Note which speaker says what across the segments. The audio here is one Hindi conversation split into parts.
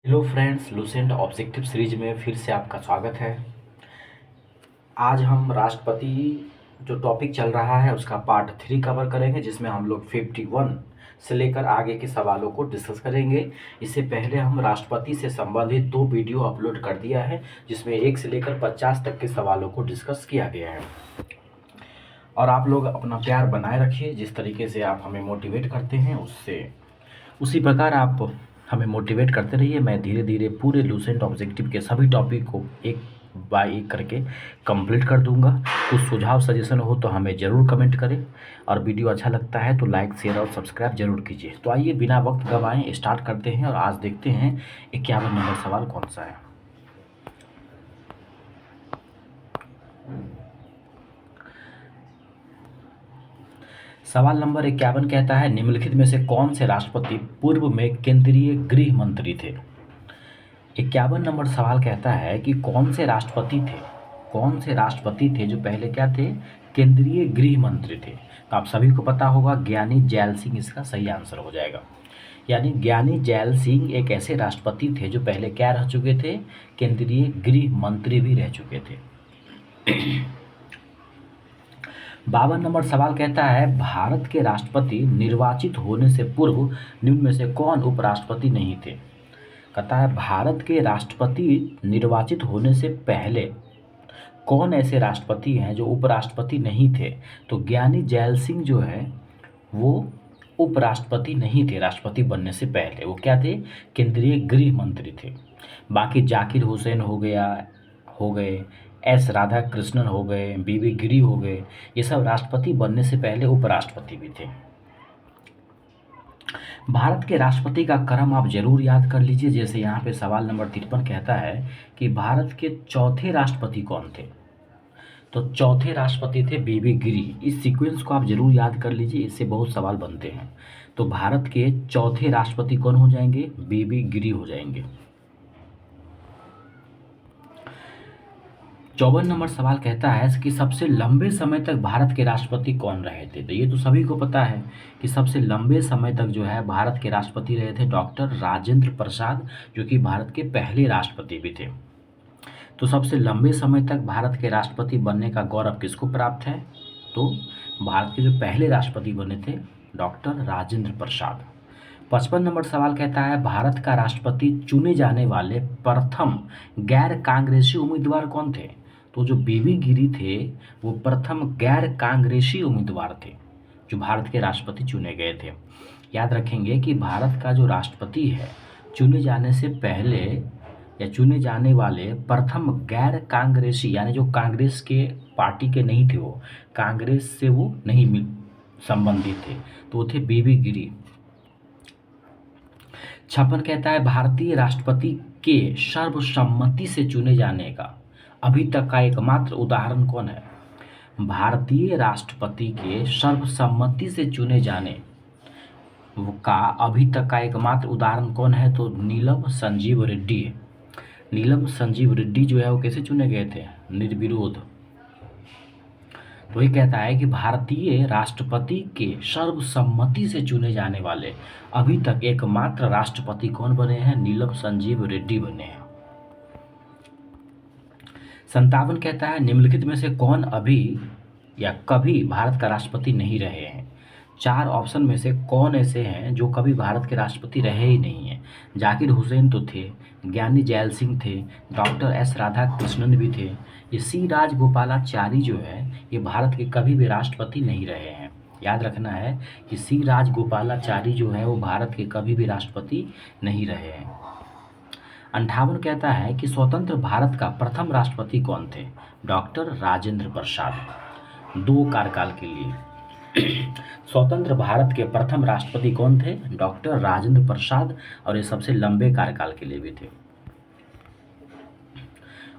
Speaker 1: Hello friends, Lucent objective series में फिर से आपका स्वागत है। आज हम राष्ट्रपति जो टॉपिक चल रहा है उसका पार्ट 3 कवर करेंगे, जिसमें हम लोग 51 से लेकर आगे के सवालों को डिस्कस करेंगे। इससे पहले हम राष्ट्रपति से संबंधित 2 वीडियो अपलोड कर दिया है, जिसमें 1 से लेकर 50 तक के सवालों को डिस्कस किया गया है। और आप लोग अपना प्यार बनाए रखिए। जिस तरीके से आप हमें मोटिवेट करते हैं उसी प्रकार आप हमें मोटिवेट करते रहिए। मैं धीरे धीरे पूरे लुसेंट ऑब्जेक्टिव के सभी टॉपिक को एक बाय एक करके कंप्लीट कर दूंगा। कुछ सुझाव सजेशन हो तो हमें ज़रूर कमेंट करें, और वीडियो अच्छा लगता है तो लाइक शेयर और सब्सक्राइब जरूर कीजिए। तो आइए बिना वक्त गवाएं स्टार्ट करते हैं, और आज देखते हैं 51 नंबर सवाल कौन सा है। सवाल नंबर 51 कहता है, निम्नलिखित में से कौन से राष्ट्रपति पूर्व में केंद्रीय गृह मंत्री थे। 51 नंबर सवाल कहता है कि कौन से राष्ट्रपति थे जो पहले क्या थे, केंद्रीय गृह मंत्री थे। तो आप सभी को पता होगा ज्ञानी जैल सिंह इसका सही आंसर हो जाएगा। यानी ज्ञानी जैल सिंह एक ऐसे राष्ट्रपति थे जो पहले क्या रह चुके थे, केंद्रीय गृह मंत्री भी रह चुके थे। 52 नंबर सवाल कहता है, भारत के राष्ट्रपति निर्वाचित होने से पूर्व निम्न में से कौन उपराष्ट्रपति नहीं थे। कहता है भारत के राष्ट्रपति निर्वाचित होने से पहले कौन ऐसे राष्ट्रपति हैं जो उपराष्ट्रपति नहीं थे। तो ज्ञानी जैल सिंह जो है वो उपराष्ट्रपति नहीं थे। राष्ट्रपति बनने से पहले वो क्या थे, केंद्रीय गृह मंत्री थे। बाकी जाकिर हुसैन हो गए, एस राधाकृष्णन हो गए, बीबी गिरी हो गए, ये सब राष्ट्रपति बनने से पहले उपराष्ट्रपति भी थे। भारत के राष्ट्रपति का क्रम आप जरूर याद कर लीजिए। जैसे यहाँ पे सवाल नंबर 53 कहता है कि भारत के चौथे राष्ट्रपति कौन थे। तो चौथे राष्ट्रपति थे बीबी गिरी। इस सीक्वेंस को आप जरूर याद कर लीजिए, इससे बहुत सवाल बनते हैं। तो भारत के चौथे राष्ट्रपति कौन हो जाएंगे, बीबी गिरी हो जाएंगे। 54 नंबर सवाल कहता है कि सबसे लंबे समय तक भारत के राष्ट्रपति कौन रहे थे। तो ये तो सभी को पता है कि सबसे लंबे समय तक जो है भारत के राष्ट्रपति रहे थे डॉक्टर राजेंद्र प्रसाद, जो कि भारत के पहले राष्ट्रपति भी थे। तो सबसे लंबे समय तक भारत के राष्ट्रपति बनने का गौरव किसको प्राप्त है, तो भारत के जो पहले राष्ट्रपति बने थे डॉक्टर राजेंद्र प्रसाद। 55 नंबर सवाल कहता है, भारत का राष्ट्रपति चुने जाने वाले प्रथम गैर कांग्रेसी उम्मीदवार कौन थे। तो जो बीबी गिरी थे वो प्रथम गैर कांग्रेसी उम्मीदवार थे जो भारत के राष्ट्रपति चुने गए थे। याद रखेंगे कि भारत का जो राष्ट्रपति है चुने जाने से पहले या चुने जाने वाले प्रथम गैर कांग्रेसी, यानी जो कांग्रेस के पार्टी के नहीं थे, वो कांग्रेस से वो नहीं संबंधित थे, तो वो थे बीबी गिरी। 56 कहता है, भारतीय राष्ट्रपति के सर्वसम्मति से चुने जाने का अभी तक का एकमात्र उदाहरण कौन है। भारतीय राष्ट्रपति के सर्वसम्मति से चुने जाने का अभी तक का एकमात्र उदाहरण कौन है, तो नीलम संजीव रेड्डी है। नीलम संजीव रेड्डी जो है वो कैसे चुने गए थे, निर्विरोध। तो ये कहता है कि भारतीय राष्ट्रपति के सर्वसम्मति से चुने जाने वाले अभी तक एकमात्र राष्ट्रपति कौन बने हैं, नीलम संजीव रेड्डी बने हैं। 57 कहता है, निम्नलिखित में से कौन अभी या कभी भारत का राष्ट्रपति नहीं रहे हैं। 4 ऑप्शन में से कौन ऐसे हैं जो कभी भारत के राष्ट्रपति रहे ही नहीं हैं। जाकिर हुसैन तो थे, ज्ञानी जैल सिंह थे, डॉक्टर एस राधाकृष्णन भी थे, ये सी राजगोपालाचारी जो है ये भारत के कभी भी राष्ट्रपति नहीं रहे हैं। याद रखना है कि सी राजगोपालाचारी जो है वो भारत के कभी भी राष्ट्रपति नहीं रहे हैं। 58 कहता है कि स्वतंत्र भारत का प्रथम राष्ट्रपति कौन थे, डॉक्टर राजेंद्र प्रसाद, 2 कार्यकाल के लिए। स्वतंत्र भारत के प्रथम राष्ट्रपति कौन थे, डॉक्टर राजेंद्र प्रसाद, और ये सबसे लंबे कार्यकाल के लिए भी थे।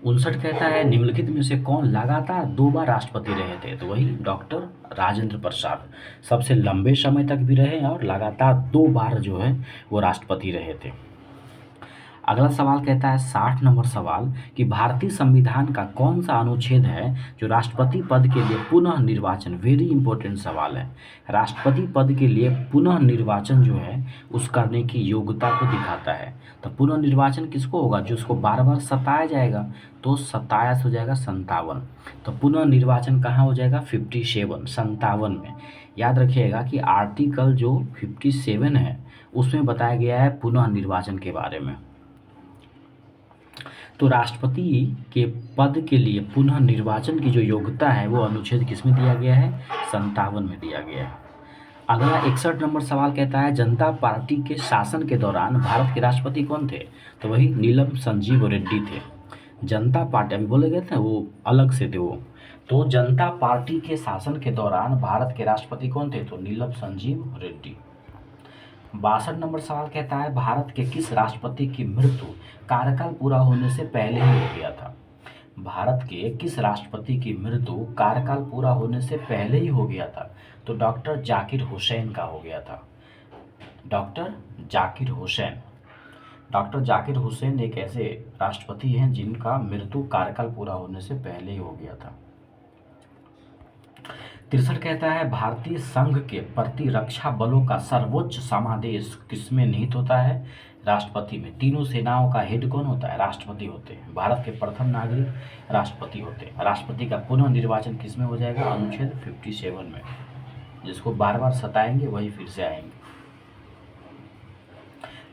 Speaker 1: 59 कहता है, निम्नलिखित में से कौन लगातार 2 बार राष्ट्रपति रहे थे। तो वही डॉक्टर राजेंद्र प्रसाद सबसे लंबे समय तक भी रहे और लगातार 2 बार जो है वो राष्ट्रपति रहे थे। अगला सवाल कहता है 60 नंबर सवाल कि भारतीय संविधान का कौन सा अनुच्छेद है जो राष्ट्रपति पद के लिए पुनः निर्वाचन, वेरी इंपॉर्टेंट सवाल है, राष्ट्रपति पद के लिए पुनः निर्वाचन जो है उस करने की योग्यता को दिखाता है। तो पुनः निर्वाचन किसको होगा? जो उसको बार बार सताया जाएगा, तो 27 हो जाएगा 57। तो पुनः निर्वाचन कहाँ हो जाएगा? 57 57 में। याद रखिएगा कि आर्टिकल जो 57 है उसमें बताया गया है पुनः निर्वाचन के बारे में। तो राष्ट्रपति के पद के लिए पुनः निर्वाचन की जो योग्यता है वो अनुच्छेद किसमें दिया गया है? 57 में दिया गया है। अगला 61 नंबर सवाल कहता है जनता पार्टी के शासन के दौरान भारत के राष्ट्रपति कौन थे? तो वही नीलम संजीव रेड्डी थे। जनता पार्टी अभी बोले गए थे वो अलग से थे वो। तो जनता पार्टी के शासन के दौरान भारत के राष्ट्रपति कौन थे? तो नीलम संजीव रेड्डी। 62 नंबर सवाल कहता है भारत के किस राष्ट्रपति की मृत्यु कार्यकाल पूरा होने से पहले ही हो गया था? भारत के किस राष्ट्रपति की मृत्यु कार्यकाल पूरा होने से पहले ही हो गया था? तो डॉक्टर जाकिर हुसैन का हो गया था। डॉक्टर जाकिर हुसैन। डॉक्टर जाकिर हुसैन एक ऐसे राष्ट्रपति हैं जिनका मृत्यु कार्यकाल पूरा होने से पहले ही हो गया था। 63 कहता है भारतीय संघ के प्रतिरक्षा बलों का सर्वोच्च समादेश किसमें निहित होता है? राष्ट्रपति में। तीनों सेनाओं का हेड कौन होता है? राष्ट्रपति होते हैं। भारत के प्रथम नागरिक राष्ट्रपति होते हैं। राष्ट्रपति का पुनः निर्वाचन किसमें हो जाएगा? अनुच्छेद 57 में। जिसको बार बार सताएंगे वही फिर से आएंगे।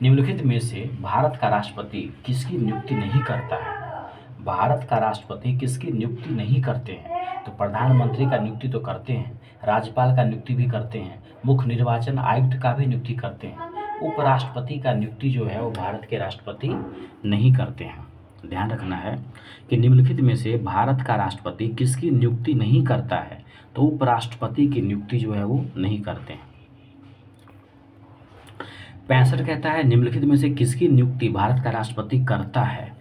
Speaker 1: निम्नलिखित में से भारत का राष्ट्रपति किसकी नियुक्ति नहीं करता है? भारत का राष्ट्रपति किसकी नियुक्ति नहीं करते हैं? तो प्रधानमंत्री का नियुक्ति तो करते हैं, राज्यपाल का नियुक्ति भी करते हैं, मुख्य निर्वाचन आयुक्त का भी नियुक्ति करते हैं। उपराष्ट्रपति का नियुक्ति जो है वो भारत के राष्ट्रपति नहीं करते हैं। ध्यान रखना है कि निम्नलिखित में से भारत का राष्ट्रपति किसकी नियुक्ति नहीं करता है? तो उपराष्ट्रपति की नियुक्ति जो है वो नहीं करते हैं। 65 कहता है निम्नलिखित में से किसकी नियुक्ति भारत का राष्ट्रपति करता है?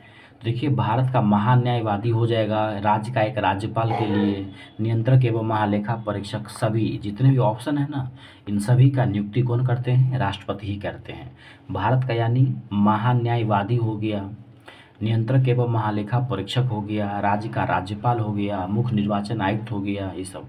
Speaker 1: देखिए भारत का महान्यायवादी हो जाएगा, राज्य का एक राज्यपाल के लिए नियंत्रक एवं महालेखा परीक्षक, सभी जितने भी ऑप्शन है ना इन सभी का नियुक्ति कौन करते हैं? राष्ट्रपति ही करते हैं। भारत का यानी महान्यायवादी हो गया, नियंत्रक एवं महालेखा परीक्षक हो गया, राज्य का राज्यपाल हो गया, मुख्य निर्वाचन आयुक्त हो गया, ये सब।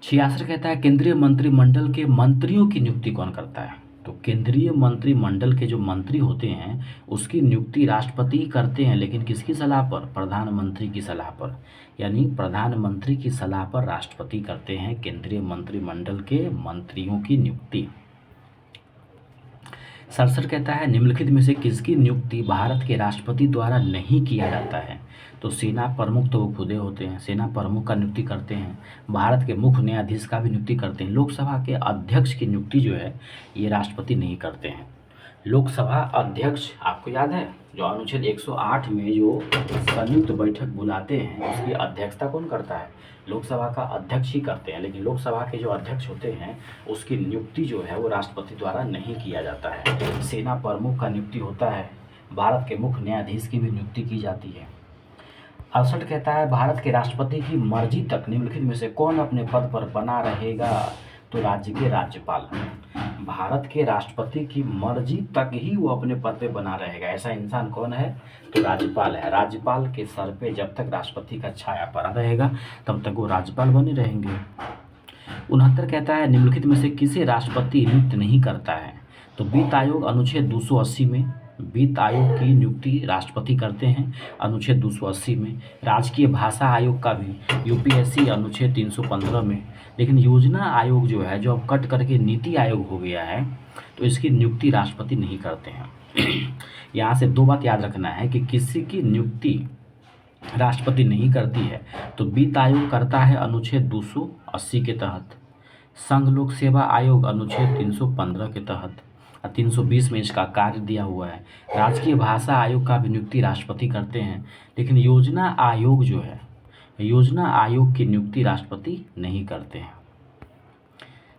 Speaker 1: 66 कहता है केंद्रीय मंत्रिमंडल के मंत्रियों की नियुक्ति कौन करता है? तो केंद्रीय मंत्रिमंडल के जो मंत्री होते हैं उसकी नियुक्ति राष्ट्रपति ही करते हैं, लेकिन किसकी सलाह पर? प्रधानमंत्री की सलाह पर। यानी प्रधानमंत्री की सलाह पर राष्ट्रपति करते हैं केंद्रीय मंत्रिमंडल के मंत्रियों की नियुक्ति। 67 कहता है निम्नलिखित में से किसकी नियुक्ति भारत के राष्ट्रपति द्वारा नहीं किया जाता है? तो सेना प्रमुख तो वो खुदे होते हैं, सेना प्रमुख का नियुक्ति करते हैं, भारत के मुख्य न्यायाधीश का भी नियुक्ति करते हैं। लोकसभा के अध्यक्ष की नियुक्ति जो है ये राष्ट्रपति नहीं करते हैं। लोकसभा अध्यक्ष आपको याद है जो अनुच्छेद 108 में जो संयुक्त बैठक बुलाते हैं उसकी अध्यक्षता कौन करता है? लोकसभा का अध्यक्ष ही करते हैं, लेकिन लोकसभा के जो अध्यक्ष होते हैं उसकी नियुक्ति जो है वो राष्ट्रपति द्वारा नहीं किया जाता है। सेना प्रमुख का नियुक्ति होता है, भारत के मुख्य न्यायाधीश की भी नियुक्ति की जाती है। 68 कहता है भारत के राष्ट्रपति की मर्जी तक निम्नलिखित में से कौन अपने पद पर बना रहेगा? तो राज्य के राज्यपाल। भारत के राष्ट्रपति की मर्जी तक ही वो अपने पद पे बना रहेगा। ऐसा इंसान कौन है? तो राज्यपाल है। राज्यपाल के सर पे जब तक राष्ट्रपति का छाया पड़ा रहेगा तब तक वो राज्यपाल बने रहेंगे। 69 कहता है निम्नलिखित में से किसे राष्ट्रपति नियुक्त नहीं करता है? तो वित्त आयोग अनुच्छेद 280 में वित्त आयोग की नियुक्ति राष्ट्रपति करते हैं, अनुच्छेद 280 में। राजकीय भाषा आयोग का भी यूपीएससी अनुच्छेद 315 में। लेकिन योजना आयोग जो है जो अब कट करके नीति आयोग हो गया है तो इसकी नियुक्ति राष्ट्रपति नहीं करते हैं। यहाँ से दो बात याद रखना है कि किसी की नियुक्ति राष्ट्रपति नहीं करती है तो वित्त आयोग करता है अनुच्छेद 280 के तहत, संघ लोक सेवा आयोग अनुच्छेद 315 के तहत, 320 में इसका कार्य दिया हुआ है। राजकीय भाषा आयोग का भी नियुक्ति राष्ट्रपति करते हैं, लेकिन योजना आयोग जो है योजना आयोग की नियुक्ति राष्ट्रपति नहीं करते हैं।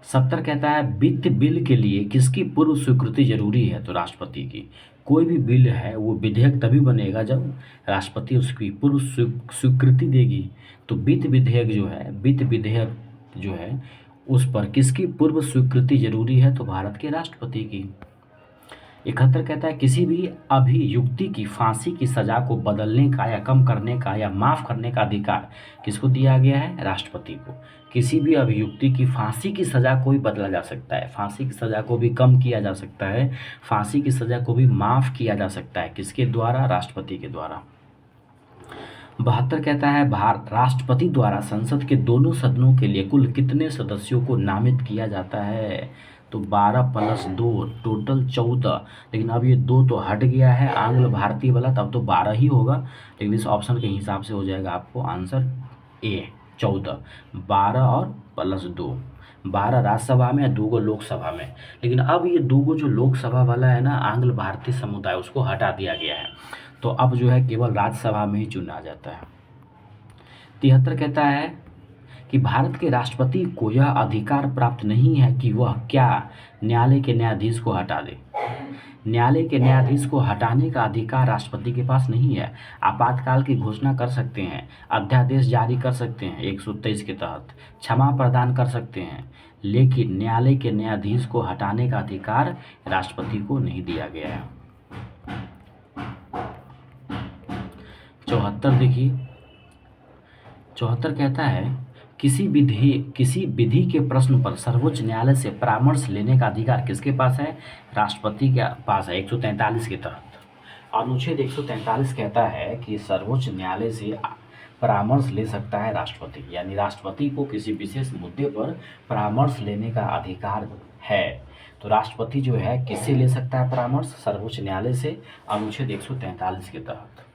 Speaker 1: 70 कहता है वित्त बिल के लिए किसकी पूर्व स्वीकृति जरूरी है? तो राष्ट्रपति की। कोई भी बिल है वो विधेयक तभी बनेगा जब राष्ट्रपति उसकी पूर्व स्वीकृति देगी। तो वित्त विधेयक जो है उस पर किसकी पूर्व स्वीकृति जरूरी है? तो भारत के राष्ट्रपति की। 71 कहता है किसी भी अभियुक्ति की फांसी की सजा को बदलने का या कम करने का या माफ करने का अधिकार किसको दिया गया है? राष्ट्रपति को। किसी भी अभियुक्ति की फांसी की सजा को भी बदला जा सकता है, फांसी की सजा को भी कम किया जा सकता है, फांसी की सजा को भी माफ किया जा सकता है, किसके द्वारा? राष्ट्रपति के द्वारा। 72 कहता है भारत राष्ट्रपति द्वारा संसद के दोनों सदनों के लिए कुल कितने सदस्यों को नामित किया जाता है? तो 12 + 2 टोटल 14। लेकिन अब ये 2 तो हट गया है आंग्ल भारतीय वाला, तब तो 12 ही होगा, लेकिन इस ऑप्शन के हिसाब से हो जाएगा आपको आंसर ए 14। 12 और +2, 12 राज्यसभा में, 2 गो लोकसभा में। लेकिन अब ये 2 गो जो लोकसभा वाला है ना, आंग्ल भारतीय समुदाय, उसको हटा दिया गया है, तो अब जो है केवल राज्यसभा में ही चुना जाता है। 73 कहता है कि भारत के राष्ट्रपति को यह अधिकार प्राप्त नहीं है कि वह क्या न्यायालय के न्यायाधीश को हटा दे। न्यायालय के न्यायाधीश को हटाने का अधिकार राष्ट्रपति के पास नहीं है। आपातकाल की घोषणा कर सकते हैं, अध्यादेश जारी कर सकते हैं 123 के तहत, क्षमा प्रदान कर सकते हैं, लेकिन न्यायालय के न्यायाधीश को हटाने का अधिकार राष्ट्रपति को नहीं दिया गया है। 74 देखिए, 74 कहता है किसी विधि के प्रश्न पर सर्वोच्च न्यायालय से परामर्श लेने का अधिकार किसके पास है? राष्ट्रपति के पास है 143 के तहत। अनुच्छेद 143 कहता है कि सर्वोच्च न्यायालय से परामर्श ले सकता है राष्ट्रपति, यानी राष्ट्रपति को किसी विशेष मुद्दे पर परामर्श लेने का अधिकार है। तो राष्ट्रपति जो है किससे ले सकता है परामर्श? सर्वोच्च न्यायालय से, अनुच्छेद 143 के तहत।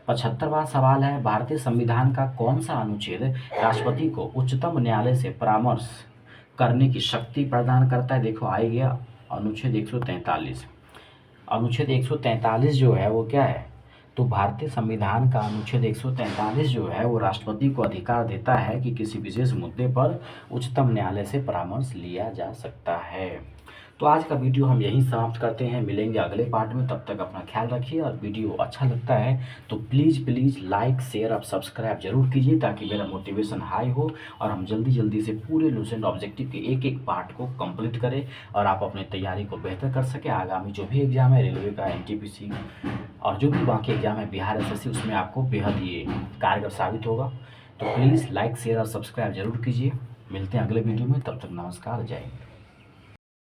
Speaker 1: 75वां सवाल है भारतीय संविधान का कौन सा अनुच्छेद राष्ट्रपति को उच्चतम न्यायालय से परामर्श करने की शक्ति प्रदान करता है? देखो आ गया अनुच्छेद 143। अनुच्छेद 143 जो है वो क्या है? तो भारतीय संविधान का अनुच्छेद 143 जो है वो राष्ट्रपति को अधिकार देता है कि किसी विशेष मुद्दे पर उच्चतम न्यायालय से परामर्श लिया जा सकता है। तो आज का वीडियो हम यहीं समाप्त करते हैं, मिलेंगे अगले पार्ट में। तब तक अपना ख्याल रखिए, और वीडियो अच्छा लगता है तो प्लीज़ लाइक, शेयर और सब्सक्राइब जरूर कीजिए, ताकि मेरा मोटिवेशन हाई हो और हम जल्दी से पूरे लूसेंट ऑब्जेक्टिव के एक पार्ट को कंप्लीट करें और आप अपनी तैयारी को बेहतर कर सकें। आगामी जो भी एग्जाम है, रेलवे का, NTPC और जो भी बाकी एग्जाम है, बिहार SSC, उसमें आपको बेहद ये कारगर साबित होगा। तो प्लीज़ लाइक, शेयर और सब्सक्राइब जरूर कीजिए। मिलते हैं अगले वीडियो में, तब तक नमस्कार, जय हिंद।